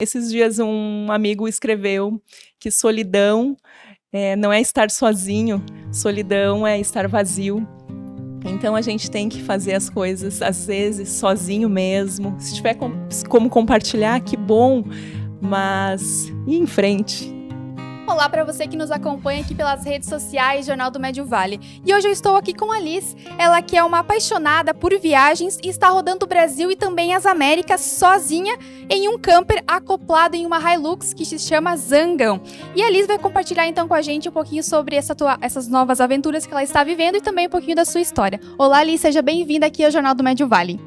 Esses dias um amigo escreveu que solidão não é estar sozinho, solidão é estar vazio. Então a gente tem que fazer as coisas, às vezes, sozinho mesmo. Se tiver como compartilhar, que bom, mas ir em frente. Olá para você que nos acompanha aqui pelas redes sociais Jornal do Médio Vale. E hoje eu estou aqui com a Liz, ela que é uma apaixonada por viagens e está rodando o Brasil e também as Américas sozinha em um camper acoplado em uma Hilux que se chama Zangão. E a Liz vai compartilhar então com a gente um pouquinho sobre essas novas aventuras que ela está vivendo e também um pouquinho da sua história. Olá Liz, seja bem-vinda aqui ao Jornal do Médio Vale.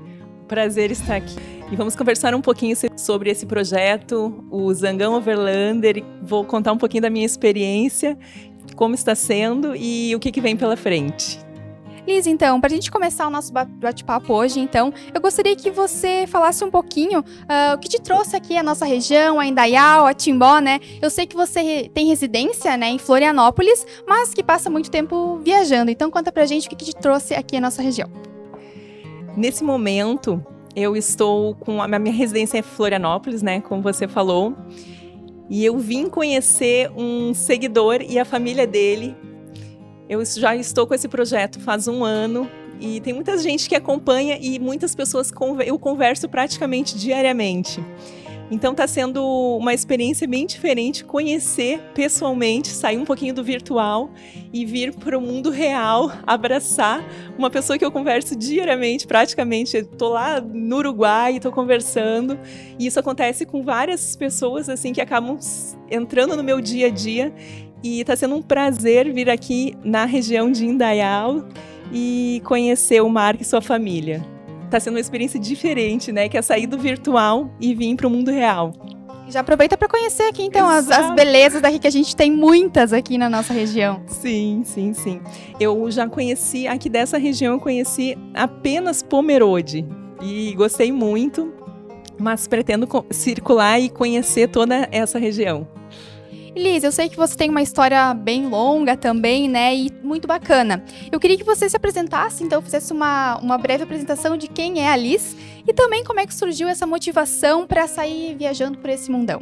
Prazer estar aqui. E vamos conversar um pouquinho sobre esse projeto, o Zangão Overlander. Vou contar um pouquinho da minha experiência, como está sendo e o que vem pela frente. Liz, então, para a gente começar o nosso bate-papo hoje, então, eu gostaria que você falasse um pouquinho o que te trouxe aqui à nossa região, a Indaial, a Timbó, né? Eu sei que você tem residência, né, em Florianópolis, mas que passa muito tempo viajando. Então, conta pra gente o que te trouxe aqui à nossa região. Nesse momento, eu estou com a minha residência em Florianópolis, né, como você falou, e eu vim conhecer um seguidor e a família dele. Eu já estou com esse projeto faz um ano e tem muita gente que acompanha e muitas pessoas eu converso praticamente diariamente. Então está sendo uma experiência bem diferente conhecer pessoalmente, sair um pouquinho do virtual e vir para o mundo real, abraçar uma pessoa que eu converso diariamente, praticamente. Estou lá no Uruguai, estou conversando e isso acontece com várias pessoas assim que acabam entrando no meu dia a dia e está sendo um prazer vir aqui na região de Indaial e conhecer o Marco e sua família. Está sendo uma experiência diferente, né? Que é sair do virtual e vir para o mundo real. Já aproveita para conhecer aqui, então, as belezas daqui, que a gente tem muitas aqui na nossa região. Sim. Eu já conheci, aqui dessa região, eu conheci apenas Pomerode. E gostei muito, mas pretendo circular e conhecer toda essa região. Liz, eu sei que você tem uma história bem longa também, né, e muito bacana. Eu queria que você se apresentasse, então, fizesse uma breve apresentação de quem é a Liz e também como é que surgiu essa motivação para sair viajando por esse mundão.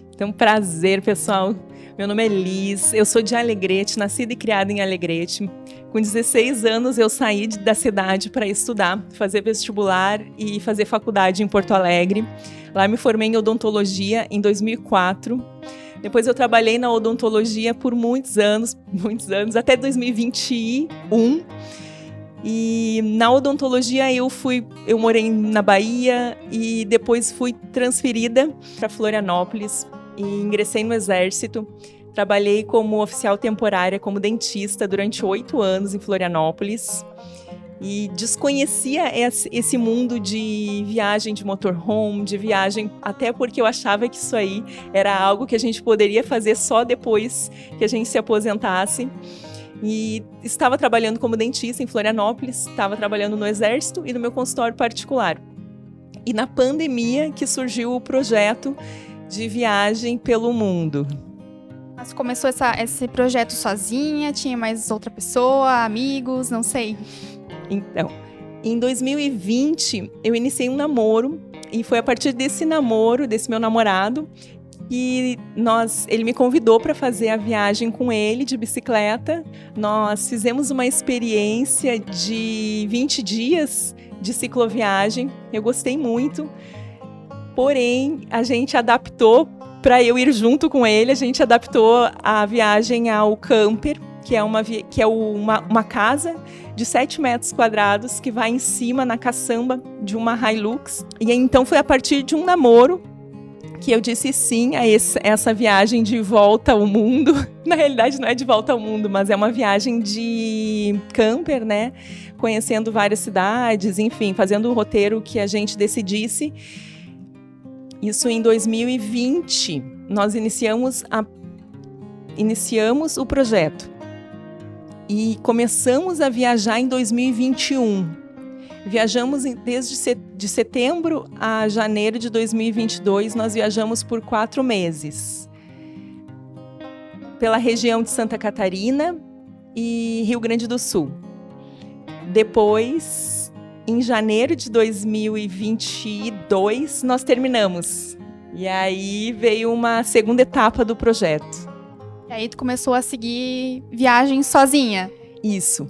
Então, prazer, pessoal. Meu nome é Liz, eu sou de Alegrete, nascida e criada em Alegrete. Com 16 anos, eu saí da cidade para estudar, fazer vestibular e fazer faculdade em Porto Alegre. Lá me formei em odontologia em 2004. Depois eu trabalhei na odontologia por muitos anos, até 2021. E na odontologia eu morei na Bahia e depois fui transferida para Florianópolis e ingressei no Exército. Trabalhei como oficial temporária, como dentista, durante 8 anos em Florianópolis. E desconhecia esse mundo de viagem de motorhome, de viagem, até porque eu achava que isso aí era algo que a gente poderia fazer só depois que a gente se aposentasse. E estava trabalhando como dentista em Florianópolis, estava trabalhando no Exército e no meu consultório particular. E na pandemia que surgiu o projeto de viagem pelo mundo. Mas começou esse projeto sozinha? Tinha mais outra pessoa, amigos, não sei? Então, em 2020, eu iniciei um namoro e foi a partir desse namoro, desse meu namorado, que ele me convidou para fazer a viagem com ele de bicicleta. Nós fizemos uma experiência de 20 dias de cicloviagem. Eu gostei muito, porém a gente adaptou para eu ir junto com ele. A gente adaptou a viagem ao camper, que é uma casa de 7 metros quadrados que vai em cima na caçamba de uma Hilux. E então foi a partir de um namoro que eu disse sim a essa viagem de volta ao mundo. Na realidade não é de volta ao mundo, mas é uma viagem de camper, né? Conhecendo várias cidades, enfim, fazendo o roteiro que a gente decidisse. Isso em 2020. Nós iniciamos o projeto. E começamos a viajar em 2021. Viajamos desde de setembro a janeiro de 2022, nós viajamos por 4 meses. Pela região de Santa Catarina e Rio Grande do Sul. Depois, em janeiro de 2022, nós terminamos E aí veio uma segunda etapa do projeto. E aí tu começou a seguir viagens sozinha? Isso.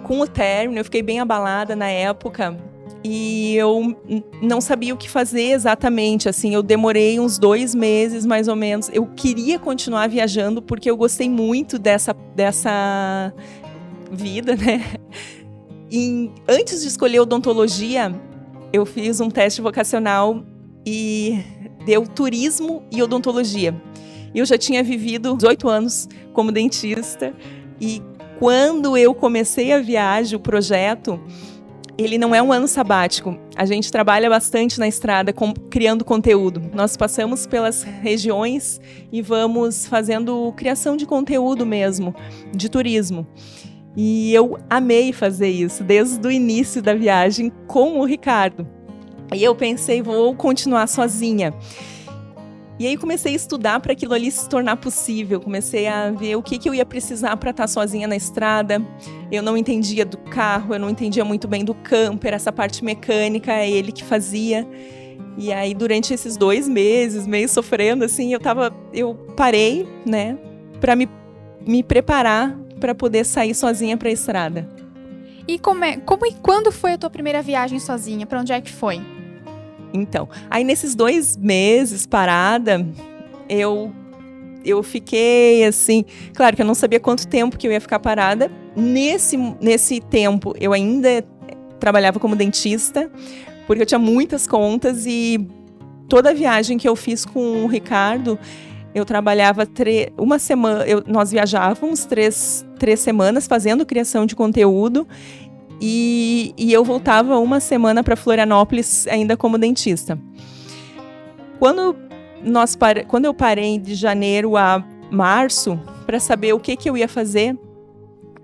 Com o término, eu fiquei bem abalada na época e eu não sabia o que fazer exatamente. Assim, eu demorei uns 2 meses, mais ou menos. Eu queria continuar viajando porque eu gostei muito dessa vida, né? E antes de escolher odontologia, eu fiz um teste vocacional e deu turismo e odontologia. Eu já tinha vivido 18 anos como dentista e quando eu comecei a viagem, o projeto, ele não é um ano sabático. A gente trabalha bastante na estrada criando conteúdo. Nós passamos pelas regiões e vamos fazendo criação de conteúdo mesmo, de turismo. E eu amei fazer isso desde o início da viagem com o Ricardo. E eu pensei, vou continuar sozinha. E aí comecei a estudar para aquilo ali se tornar possível. Comecei a ver o que eu ia precisar para estar sozinha na estrada. Eu não entendia do carro, eu não entendia muito bem do camper, essa parte mecânica, é ele que fazia. E aí durante esses 2 meses, meio sofrendo, assim, eu parei, né, para me preparar para poder sair sozinha para a estrada. E como e quando foi a tua primeira viagem sozinha? Para onde é que foi? Então, aí nesses 2 meses parada, eu fiquei assim, claro que eu não sabia quanto tempo que eu ia ficar parada. Nesse tempo, eu ainda trabalhava como dentista, porque eu tinha muitas contas e toda viagem que eu fiz com o Ricardo, eu trabalhava uma semana, nós viajávamos 3 semanas fazendo criação de conteúdo. E eu voltava uma semana para Florianópolis ainda como dentista. Quando eu parei de janeiro a março para saber o que eu ia fazer,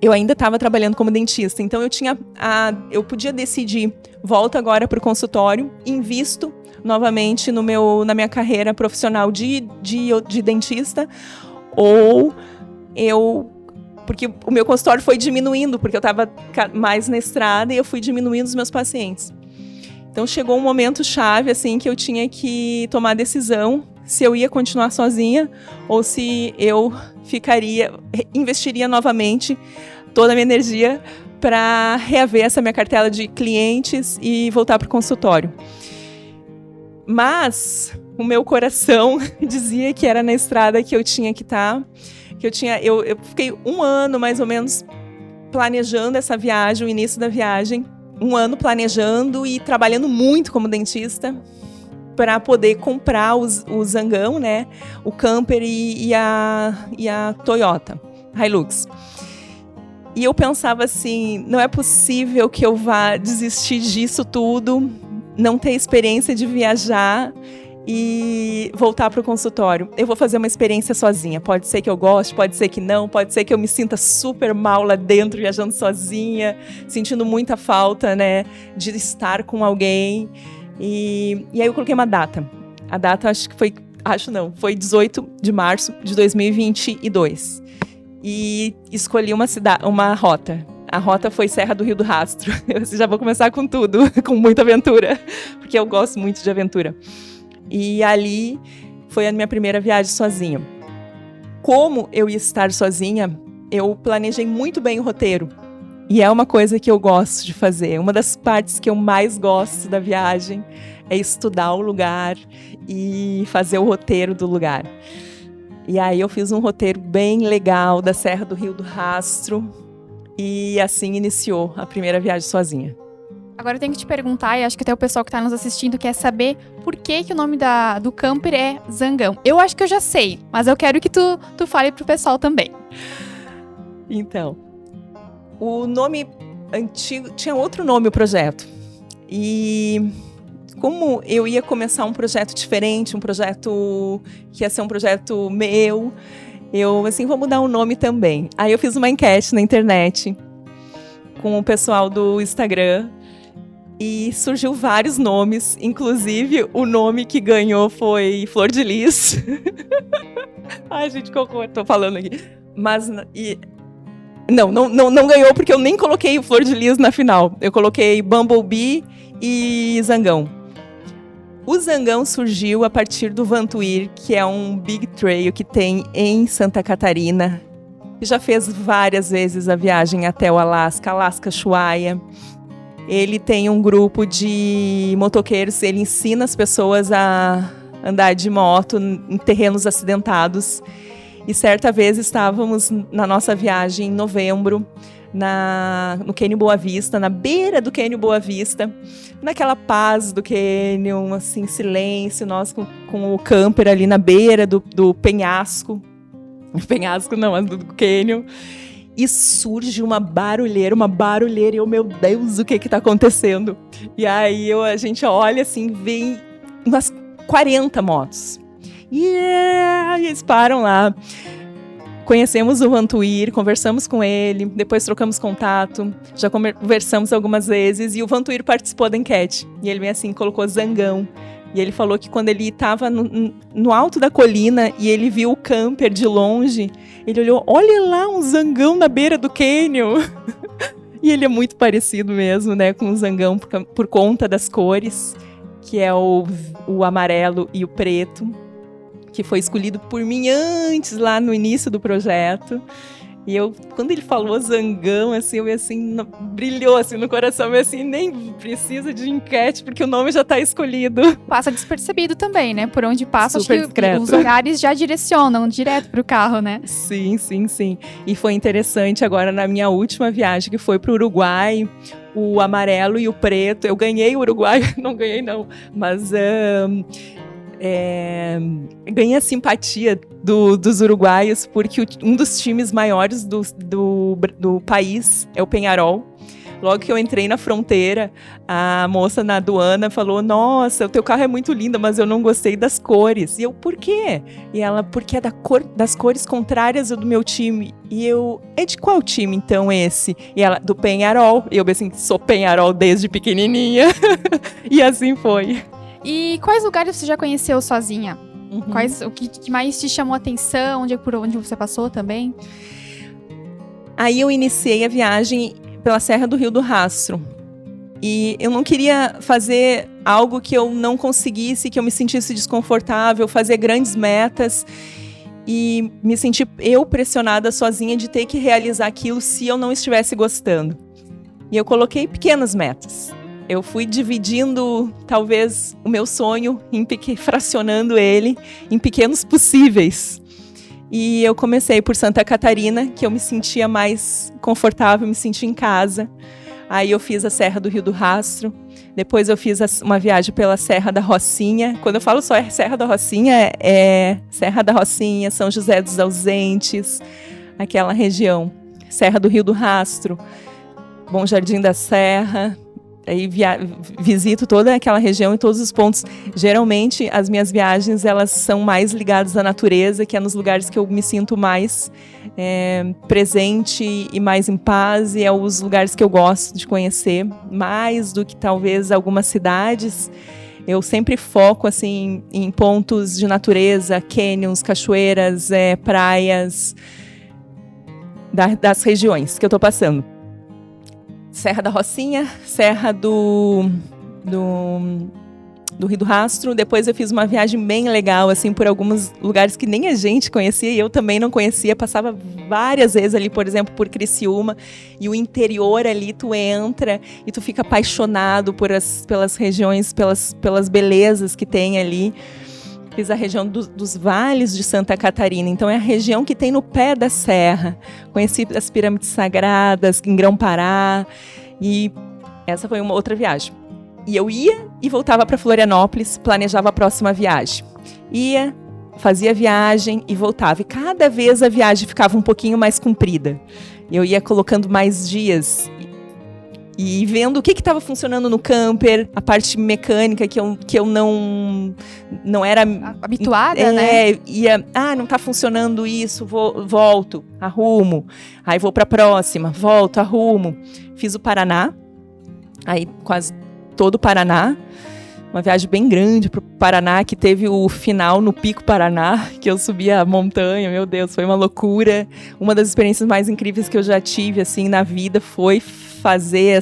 eu ainda estava trabalhando como dentista. Então eu podia decidir, volto agora para o consultório, invisto novamente na minha carreira profissional de dentista, ou porque o meu consultório foi diminuindo, porque eu estava mais na estrada e eu fui diminuindo os meus pacientes. Então chegou um momento chave assim que eu tinha que tomar a decisão se eu ia continuar sozinha ou se eu investiria novamente toda a minha energia para reaver essa minha cartela de clientes e voltar para o consultório. Mas o meu coração dizia que era na estrada que eu tinha que estar. Eu fiquei 1 ano, mais ou menos, planejando essa viagem, o início da viagem. 1 ano planejando e trabalhando muito como dentista para poder comprar o Zangão, né? O camper e a Toyota Hilux. E eu pensava assim, não é possível que eu vá desistir disso tudo, não ter experiência de viajar e voltar para o consultório. Eu vou fazer uma experiência sozinha. Pode ser que eu goste, pode ser que não, pode ser que eu me sinta super mal lá dentro, viajando sozinha, sentindo muita falta, né, de estar com alguém. E aí eu coloquei uma data. A data foi 18 de março de 2022. E escolhi uma rota. A rota foi Serra do Rio do Rastro. Eu já vou começar com tudo, com muita aventura, porque eu gosto muito de aventura. E ali foi a minha primeira viagem sozinha. Como eu ia estar sozinha, eu planejei muito bem o roteiro. E é uma coisa que eu gosto de fazer. Uma das partes que eu mais gosto da viagem é estudar o lugar e fazer o roteiro do lugar. E aí eu fiz um roteiro bem legal da Serra do Rio do Rastro. E assim iniciou a primeira viagem sozinha. Agora eu tenho que te perguntar, e acho que até o pessoal que está nos assistindo quer saber por que o nome do camper é Zangão. Eu acho que eu já sei, mas eu quero que tu fale pro pessoal também. Então, o nome antigo... Tinha outro nome o projeto. E como eu ia começar um projeto diferente, um projeto que ia ser um projeto meu, eu, assim, vou mudar o nome também. Aí eu fiz uma enquete na internet com o pessoal do Instagram. E surgiu vários nomes, inclusive o nome que ganhou foi Flor de Lis. Ai, gente, que horror, tô falando aqui. Mas, não ganhou porque eu nem coloquei o Flor de Lis na final. Eu coloquei Bumblebee e Zangão. O Zangão surgiu a partir do Vantuir, que é um big trail que tem em Santa Catarina. Já fez várias vezes a viagem até o Alasca Ushuaia. Ele tem um grupo de motoqueiros, ele ensina as pessoas a andar de moto em terrenos acidentados. E certa vez estávamos na nossa viagem em novembro, no Cânion Boa Vista, na beira do Cânion Boa Vista, naquela paz do cânion, assim, silêncio, nós com o camper ali na beira do penhasco. Penhasco não, mas do cânion. E surge uma barulheira, e eu, meu Deus, o que tá acontecendo? E aí a gente olha assim, vem umas 40 motos. E eles param lá. Conhecemos o Vantuir, conversamos com ele, depois trocamos contato, já conversamos algumas vezes e o Vantuir participou da enquete. E ele vem assim, colocou Zangão. E ele falou que quando ele estava no alto da colina e ele viu o camper de longe, ele olhou, olha lá um Zangão na beira do cânion. E ele é muito parecido mesmo, né, com o Zangão por conta das cores, que é o amarelo e o preto, que foi escolhido por mim antes, lá no início do projeto. E quando ele falou Zangão, assim, eu assim, brilhou assim no coração, eu assim, nem precisa de enquete, porque o nome já está escolhido. Passa despercebido também, né? Por onde passa, super acho que os lugares já direcionam direto pro carro, né? Sim. E foi interessante agora na minha última viagem, que foi pro Uruguai, o amarelo e o preto. Eu ganhei o Uruguai, não ganhei não, mas ganhei a simpatia dos uruguaios, porque um dos times maiores do país é o Peñarol. Logo que eu entrei na fronteira, a moça na aduana falou, nossa, o teu carro é muito lindo, mas eu não gostei das cores. E eu, por quê? E ela, porque é das cores contrárias do meu time. E eu, é de qual time então esse? E ela, do Peñarol. E eu assim, sou Peñarol desde pequenininha. E assim foi. E quais lugares você já conheceu sozinha? Uhum. O que mais te chamou a atenção? Por onde você passou também? Aí eu iniciei a viagem pela Serra do Rio do Rastro. E eu não queria fazer algo que eu não conseguisse, que eu me sentisse desconfortável, fazer grandes metas e me sentir pressionada sozinha de ter que realizar aquilo se eu não estivesse gostando. E eu coloquei pequenas metas. Eu fui dividindo, talvez, o meu sonho, fracionando ele em pequenos possíveis. E eu comecei por Santa Catarina, que eu me sentia mais confortável, me sentia em casa. Aí eu fiz a Serra do Rio do Rastro. Depois eu fiz uma viagem pela Serra da Rocinha. Quando eu falo só Serra da Rocinha, é Serra da Rocinha, São José dos Ausentes, aquela região. Serra do Rio do Rastro, Bom Jardim da Serra. Aí visito toda aquela região e todos os pontos. Geralmente, as minhas viagens, elas são mais ligadas à natureza, que é nos lugares que eu me sinto mais presente e mais em paz. E é os lugares que eu gosto de conhecer, mais do que talvez algumas cidades. Eu sempre foco assim, em pontos de natureza, canyons, cachoeiras, praias, das regiões que eu estou passando. Serra da Rocinha, Serra do Rio do Rastro. Depois eu fiz uma viagem bem legal, assim, por alguns lugares que nem a gente conhecia e eu também não conhecia. Passava várias vezes ali, por exemplo, por Criciúma. E o interior ali, tu entra e tu fica apaixonado pelas regiões, pelas belezas que tem ali. Fiz a região dos vales de Santa Catarina, então é a região que tem no pé da serra. Conheci as pirâmides sagradas em Grão-Pará e essa foi uma outra viagem. E eu ia e voltava para Florianópolis, planejava a próxima viagem. Ia, fazia viagem e voltava. E cada vez a viagem ficava um pouquinho mais comprida. Eu ia colocando mais dias e vendo o que estava funcionando no camper, a parte mecânica que eu não era habituada, né? Não está funcionando isso, volto, arrumo. Aí vou para a próxima, volto, arrumo. Fiz o Paraná, aí quase todo o Paraná. Uma viagem bem grande para o Paraná, que teve o final no Pico Paraná, que eu subi a montanha, meu Deus, foi uma loucura. Uma das experiências mais incríveis que eu já tive assim, na vida foi fazer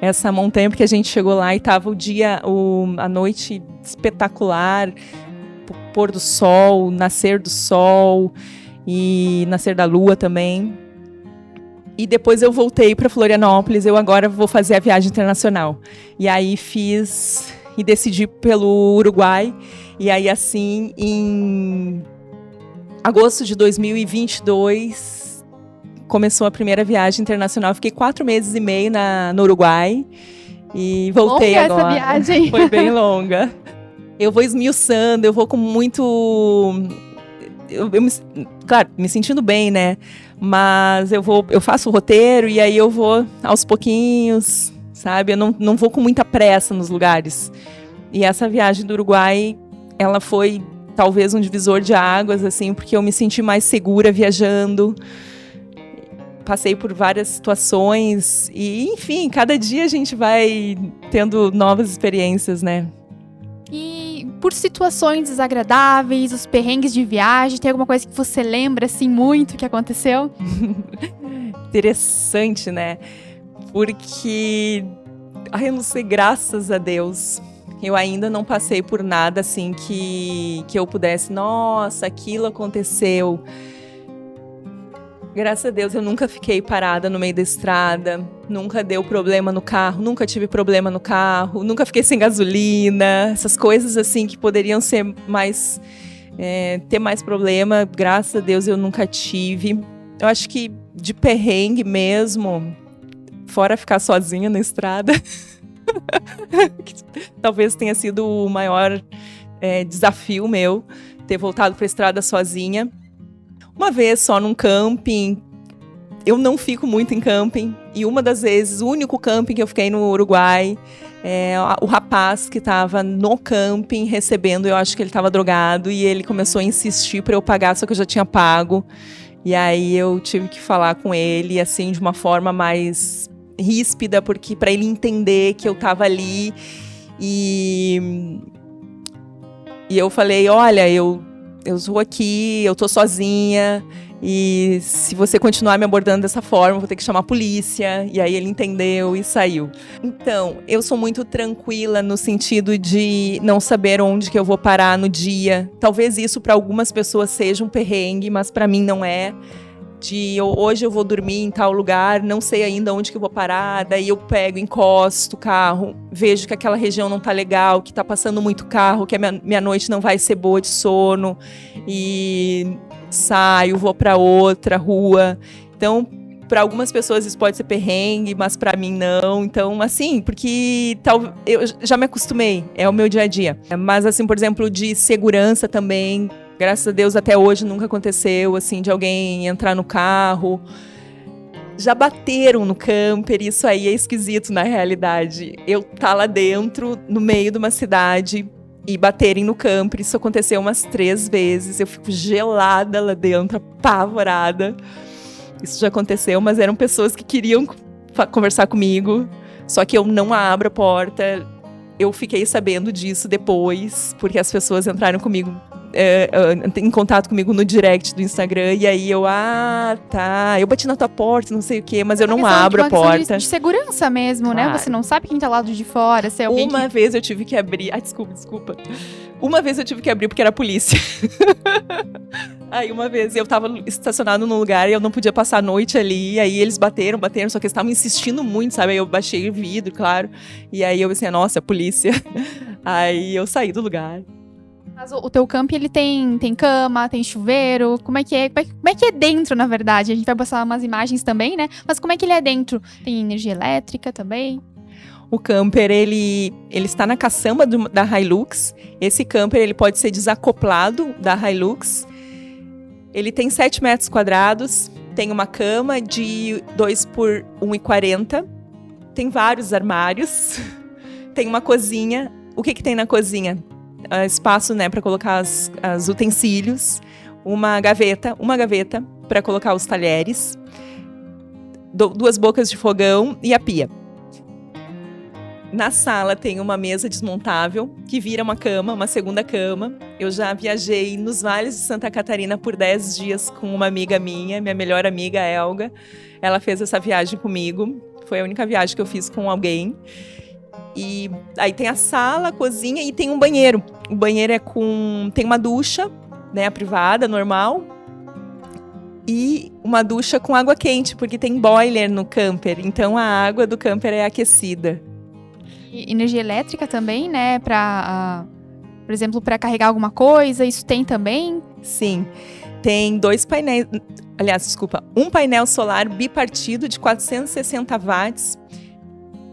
essa montanha, porque a gente chegou lá e tava a noite espetacular, pôr do sol, nascer do sol e nascer da lua também. E depois eu voltei para Florianópolis, eu agora vou fazer a viagem internacional. E aí fiz e decidi pelo Uruguai. E aí assim, em agosto de 2022, começou a primeira viagem internacional. Fiquei 4 meses e meio no Uruguai e voltei longa agora. Essa viagem. Foi bem longa. Eu vou esmiuçando, eu vou com muito... claro, me sentindo bem, né? Mas eu faço o roteiro e aí eu vou aos pouquinhos, sabe? Eu não vou com muita pressa nos lugares. E essa viagem do Uruguai, ela foi talvez um divisor de águas, assim, porque eu me senti mais segura viajando. Passei por várias situações e, enfim, cada dia a gente vai tendo novas experiências, né? E por situações desagradáveis, os perrengues de viagem, tem alguma coisa que você lembra, assim, muito que aconteceu? Interessante, né? Porque, eu não sei, graças a Deus, eu ainda não passei por nada, assim, que eu pudesse, nossa, aquilo aconteceu. Graças a Deus, eu nunca fiquei parada no meio da estrada, nunca deu problema no carro, nunca tive problema no carro, nunca fiquei sem gasolina, essas coisas assim que poderiam ser mais, ter mais problema, graças a Deus eu nunca tive. Eu acho que de perrengue mesmo, fora ficar sozinha na estrada, talvez tenha sido o maior desafio meu, ter voltado para a estrada sozinha. Uma vez só num camping, eu não fico muito em camping, e uma das vezes, o único camping que eu fiquei no Uruguai, o rapaz que estava no camping recebendo, eu acho que ele estava drogado, e ele começou a insistir para eu pagar, só que eu já tinha pago, e aí eu tive que falar com ele, assim, de uma forma mais ríspida, porque para ele entender que eu estava ali, e eu falei, olha, eu estou aqui, eu estou sozinha, e se você continuar me abordando dessa forma, eu vou ter que chamar a polícia. E aí ele entendeu e saiu. Então, eu sou muito tranquila no sentido de não saber onde que eu vou parar no dia. Talvez isso para algumas pessoas seja um perrengue, mas para mim não é. Hoje eu vou dormir em tal lugar, não sei ainda onde que eu vou parar, daí eu pego, encosto o carro, vejo que aquela região não tá legal, que tá passando muito carro, que a minha noite não vai ser boa de sono, e saio, vou para outra rua. Então, para algumas pessoas isso pode ser perrengue, mas para mim não. Então, assim, porque eu já me acostumei, é o meu dia a dia. Mas, assim, por exemplo, de segurança também, graças a Deus, até hoje nunca aconteceu, assim, de alguém entrar no carro. Já bateram no camper, isso aí é esquisito na realidade. Eu tá lá dentro, no meio de uma cidade, e baterem no camper. Isso aconteceu umas 3 vezes. Eu fico gelada lá dentro, apavorada. Isso já aconteceu, mas eram pessoas que queriam conversar comigo. Só que eu não abro a porta. Eu fiquei sabendo disso depois, porque as pessoas entraram comigo, em contato comigo no direct do Instagram, e aí eu bati na tua porta, não sei o quê, mas eu não abro a porta. De segurança mesmo, claro, né? Você não sabe quem tá lá de fora, se é alguém Uma vez eu tive que abrir, desculpa. Uma vez eu tive que abrir porque era a polícia. Aí uma vez eu tava estacionado num lugar e eu não podia passar a noite ali, aí eles bateram, só que eles estavam insistindo muito, sabe? Aí eu baixei o vidro, claro, e aí eu pensei, nossa, a polícia. Aí eu saí do lugar. Mas o teu camp, ele tem cama, tem chuveiro, como é que é dentro, na verdade? A gente vai postar umas imagens também, né? Mas como é que ele é dentro? Tem energia elétrica também? O camper, ele está na caçamba da Hilux. Esse camper, ele pode ser desacoplado da Hilux. Ele tem 7 metros quadrados, tem uma cama de 2 por 1,40, tem vários armários, tem uma cozinha. O que tem na cozinha? Espaço, né, para colocar os utensílios, uma gaveta para colocar os talheres, 2 bocas de fogão e a pia. Na sala tem uma mesa desmontável que vira uma cama, uma segunda cama. Eu já viajei nos vales de Santa Catarina por 10 dias com uma amiga minha melhor amiga, Elga. Ela fez essa viagem comigo. Foi a única viagem que eu fiz com alguém. E aí tem a sala, a cozinha e tem um banheiro. O banheiro tem uma ducha, né, a privada, normal. E uma ducha com água quente, porque tem boiler no camper. Então a água do camper é aquecida. E energia elétrica também, né? Por exemplo, para carregar alguma coisa, isso tem também? Sim. Tem 2 painéis, um painel solar bipartido de 460 watts,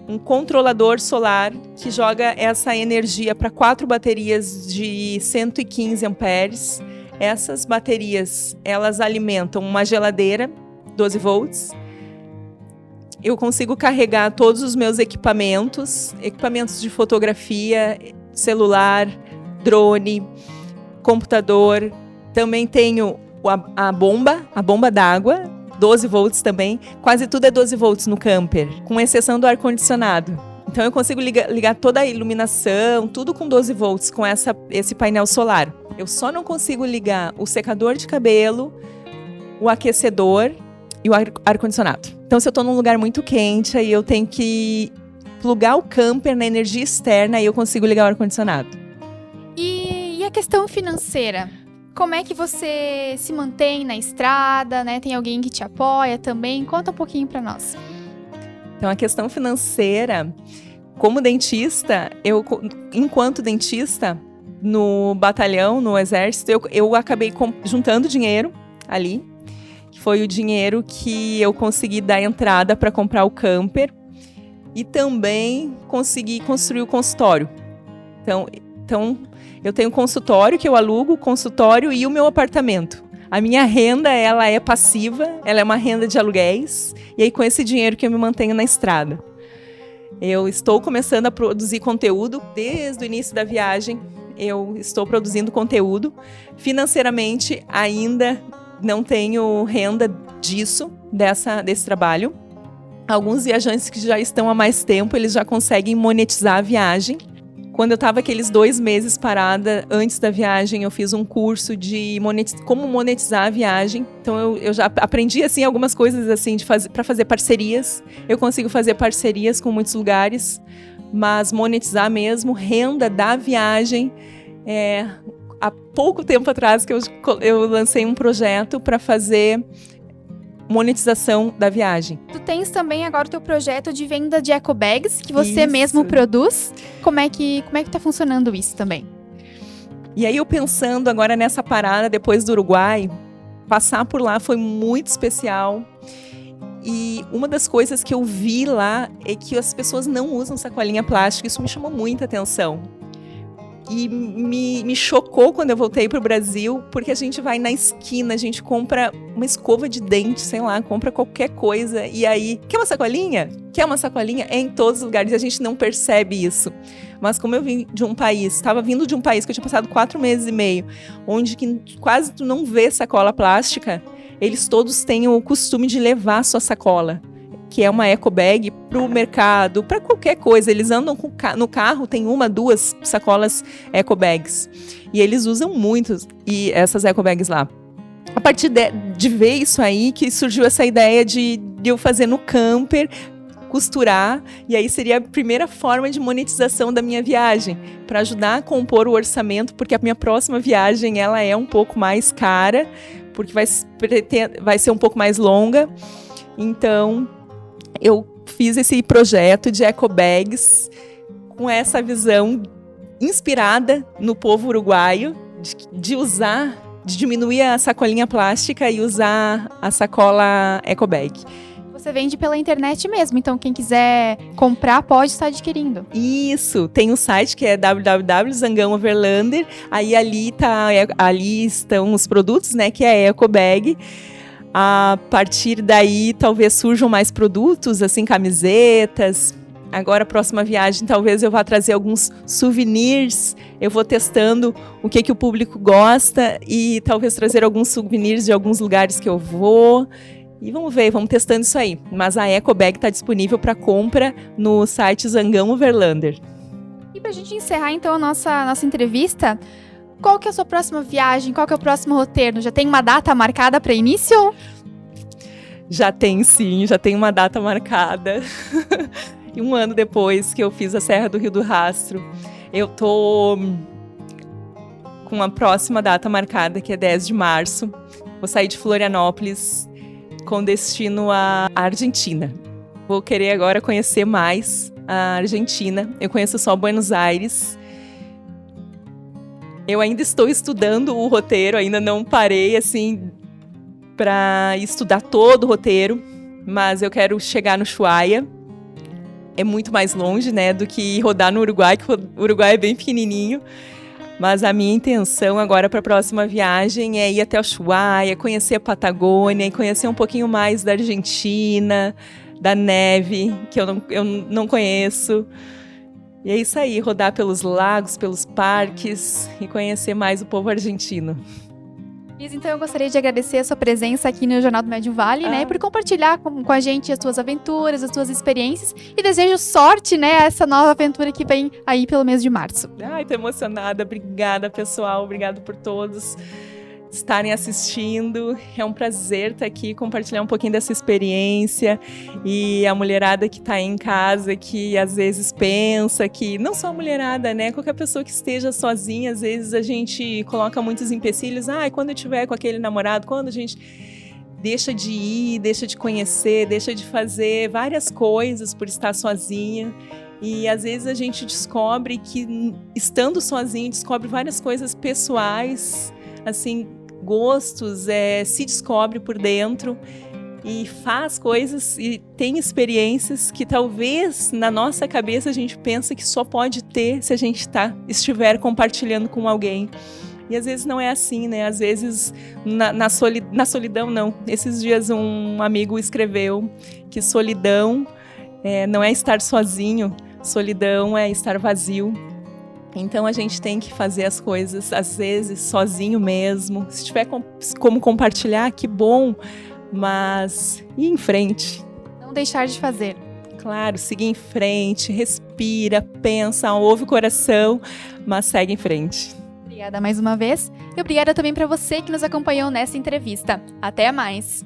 um controlador solar que joga essa energia para 4 baterias de 115 amperes. Essas baterias, elas alimentam uma geladeira, 12 volts. Eu consigo carregar todos os meus equipamentos de fotografia, celular, drone, computador. Também tenho a bomba d'água, 12 volts também. Quase tudo é 12 volts no camper, com exceção do ar-condicionado. Então eu consigo ligar toda a iluminação, tudo com 12 volts, com esse painel solar. Eu só não consigo ligar o secador de cabelo, o aquecedor e o ar-condicionado. Então se eu estou num lugar muito quente, aí eu tenho que plugar o camper na energia externa e eu consigo ligar o ar-condicionado. E a questão financeira? Como é que você se mantém na estrada, né? Tem alguém que te apoia também? Conta um pouquinho para nós. Então, a questão financeira, como dentista, enquanto dentista, no batalhão, no exército, eu acabei juntando dinheiro ali. Foi o dinheiro que eu consegui dar entrada para comprar o camper e também consegui construir o consultório. Então, eu tenho um consultório que eu alugo, o consultório e o meu apartamento. A minha renda, ela é passiva, ela é uma renda de aluguéis, e aí com esse dinheiro que eu me mantenho na estrada. Eu estou começando a produzir conteúdo desde o início da viagem, eu estou produzindo conteúdo. Financeiramente, ainda não tenho renda desse trabalho. Alguns viajantes que já estão há mais tempo, eles já conseguem monetizar a viagem. Quando eu estava aqueles 2 meses parada antes da viagem, eu fiz um curso de como monetizar a viagem. Então eu já aprendi assim algumas coisas assim para fazer parcerias. Eu consigo fazer parcerias com muitos lugares, mas monetizar mesmo renda da viagem. Há pouco tempo atrás que eu lancei um projeto para fazer monetização da viagem. Tu tens também agora o teu projeto de venda de eco bags, que você Isso. mesmo produz. Como é que tá funcionando isso também? E aí eu pensando agora nessa parada depois do Uruguai, passar por lá foi muito especial. E uma das coisas que eu vi lá é que as pessoas não usam sacolinha plástica. Isso me chamou muita atenção. E me chocou quando eu voltei para o Brasil, porque a gente vai na esquina, a gente compra uma escova de dente, sei lá, compra qualquer coisa. E aí, quer uma sacolinha? Quer uma sacolinha? É em todos os lugares, e a gente não percebe isso. Mas como eu vim de um país, estava vindo de um país que eu tinha passado 4 meses e meio, onde quase tu não vê sacola plástica, eles todos têm o costume de levar a sua sacola, que é uma eco bag, para o mercado, para qualquer coisa. Eles andam no carro, tem 1, 2 sacolas eco bags. E eles usam muito essas eco bags lá. A partir de ver isso aí, que surgiu essa ideia de eu fazer no camper, costurar, e aí seria a primeira forma de monetização da minha viagem, para ajudar a compor o orçamento, porque a minha próxima viagem ela é um pouco mais cara, porque vai ser um pouco mais longa. Então, eu fiz esse projeto de eco bags com essa visão inspirada no povo uruguaio de diminuir a sacolinha plástica e usar a sacola eco bag. Você vende pela internet mesmo, então quem quiser comprar pode estar adquirindo. Isso, tem um site que é www.zangãooverlander, aí ali estão os produtos, né, que é a eco bag. A partir daí, talvez surjam mais produtos, assim, camisetas. Agora, a próxima viagem, talvez eu vá trazer alguns souvenirs. Eu vou testando o que o público gosta e talvez trazer alguns souvenirs de alguns lugares que eu vou. E vamos ver, vamos testando isso aí. Mas a eco bag está disponível para compra no site Zangão Overlander. E para a gente encerrar, então, a nossa entrevista, qual que é a sua próxima viagem? Qual que é o próximo roteiro? Já tem uma data marcada para início? Já tem sim, já tem uma data marcada. E 1 ano depois que eu fiz a Serra do Rio do Rastro, eu tô com a próxima data marcada, que é 10 de março. Vou sair de Florianópolis com destino à Argentina. Vou querer agora conhecer mais a Argentina. Eu conheço só Buenos Aires. Eu ainda estou estudando o roteiro, ainda não parei assim para estudar todo o roteiro, mas eu quero chegar no Ushuaia. É muito mais longe, né, do que rodar no Uruguai, que o Uruguai é bem pequenininho. Mas a minha intenção agora para a próxima viagem é ir até o Ushuaia, conhecer a Patagônia e conhecer um pouquinho mais da Argentina, da neve, que eu não conheço. E é isso aí, rodar pelos lagos, pelos parques e conhecer mais o povo argentino. Liz, então eu gostaria de agradecer a sua presença aqui no Jornal do Médio Vale, né, por compartilhar com a gente as suas aventuras, as suas experiências, e desejo sorte, né, a essa nova aventura que vem aí pelo mês de março. Ai, tô emocionada, obrigada pessoal, obrigado por todos estarem assistindo. É um prazer estar aqui, compartilhar um pouquinho dessa experiência, e a mulherada que está aí em casa, que às vezes pensa que, não só a mulherada, né, qualquer pessoa que esteja sozinha, às vezes a gente coloca muitos empecilhos, quando eu tiver com aquele namorado, quando a gente deixa de ir, deixa de conhecer, deixa de fazer várias coisas por estar sozinha. E às vezes a gente descobre que, estando sozinho, descobre várias coisas pessoais, assim, gostos, se descobre por dentro e faz coisas e tem experiências que talvez na nossa cabeça a gente pensa que só pode ter se a gente estiver compartilhando com alguém. E às vezes não é assim, né? Às vezes na solidão não. Esses dias um amigo escreveu que solidão não é estar sozinho, solidão é estar vazio. Então a gente tem que fazer as coisas, às vezes, sozinho mesmo. Se tiver como compartilhar, que bom, mas ir em frente. Não deixar de fazer. Claro, seguir em frente, respira, pensa, ouve o coração, mas segue em frente. Obrigada mais uma vez, e obrigada também para você que nos acompanhou nessa entrevista. Até mais!